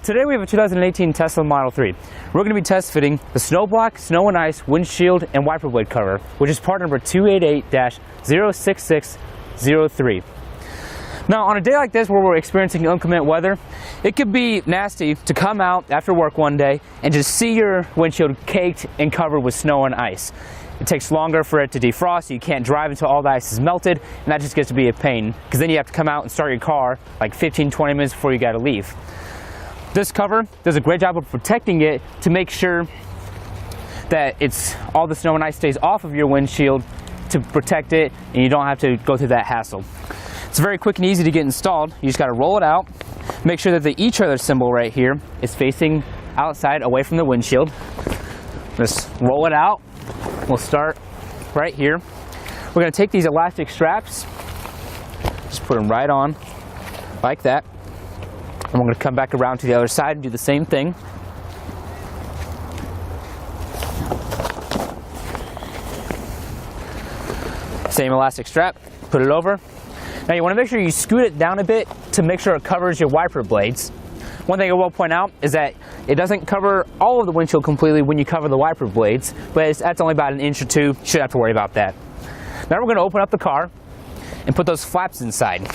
Today we have a 2018 Tesla Model 3. We're going to be test fitting the Snoblock, snow and ice, windshield, and wiper blade cover, which is part number 288-06603. Now on a day like this where we're experiencing inclement weather, it could be nasty to come out after work one day and just see your windshield caked and covered with snow and ice. It takes longer for it to defrost, you can't drive until all the ice is melted, and that just gets to be a pain, because then you have to come out and start your car like 15-20 minutes before you gotta leave. This cover does a great job of protecting it to make sure that all the snow and ice stays off of your windshield to protect it, and you don't have to go through that hassle. It's very quick and easy to get installed. You just gotta roll it out, make sure that the etrailer symbol right here is facing outside away from the windshield. Just roll it out. We'll start right here. We're going to take these elastic straps, just put them right on like that, and we're going to come back around to the other side and do the same thing. Same elastic strap, put it over. Now you want to make sure you scoot it down a bit to make sure it covers your wiper blades. One thing I will point out is that it doesn't cover all of the windshield completely when you cover the wiper blades, but that's only about an inch or two. You shouldn't have to worry about that. Now we're going to open up the car and put those flaps inside.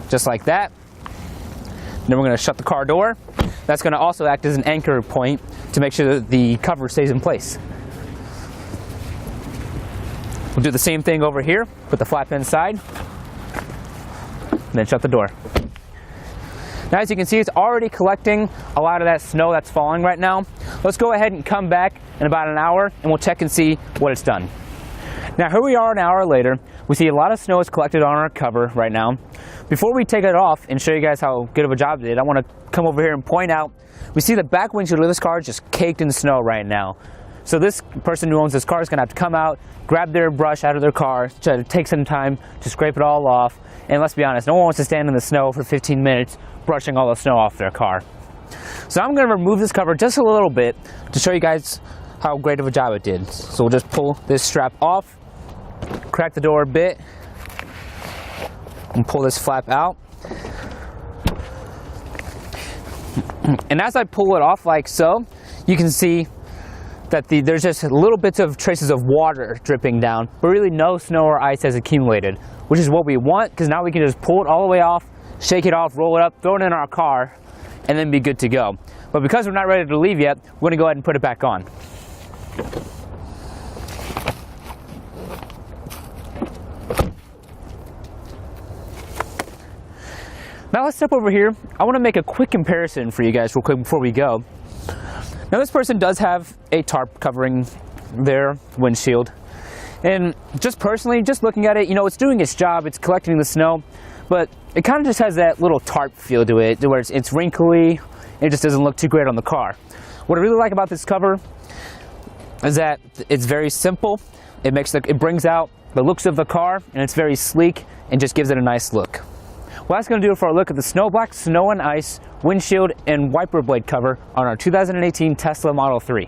Just like that. Then we're going to shut the car door. That's going to also act as an anchor point to make sure that the cover stays in place. We'll do the same thing over here. Put the flap inside, and then shut the door. Now as you can see, it's already collecting a lot of that snow that's falling right now. Let's go ahead and come back in about an hour and we'll check and see what it's done. Now here we are an hour later. We see a lot of snow is collected on our cover right now. Before we take it off and show you guys how good of a job it did, I want to come over here and point out, we see the back windshield of this car is just caked in snow right now. So this person who owns this car is going to have to come out, grab their brush out of their car, try to take some time to scrape it all off. And let's be honest, no one wants to stand in the snow for 15 minutes brushing all the snow off their car. So I'm going to remove this cover just a little bit to show you guys how great of a job it did. So we'll just pull this strap off, crack the door a bit, and pull this flap out. And as I pull it off like so, you can see that there's just little bits of traces of water dripping down, but really no snow or ice has accumulated, which is what we want, because now we can just pull it all the way off, shake it off, roll it up, throw it in our car, and then be good to go. But because we're not ready to leave yet, we're going to go ahead and put it back on. Now let's step over here. I want to make a quick comparison for you guys real quick before we go. Now this person does have a tarp covering their windshield, and just personally, just looking at it, you know, it's doing its job, it's collecting the snow, but it kind of just has that little tarp feel to it, where it's wrinkly, and it just doesn't look too great on the car. What I really like about this cover is that it's very simple. It brings out the looks of the car, and it's very sleek, and just gives it a nice look. Well, that's going to do it for our look at the Snoblock, snow and ice, windshield, and wiper blade cover on our 2018 Tesla Model 3.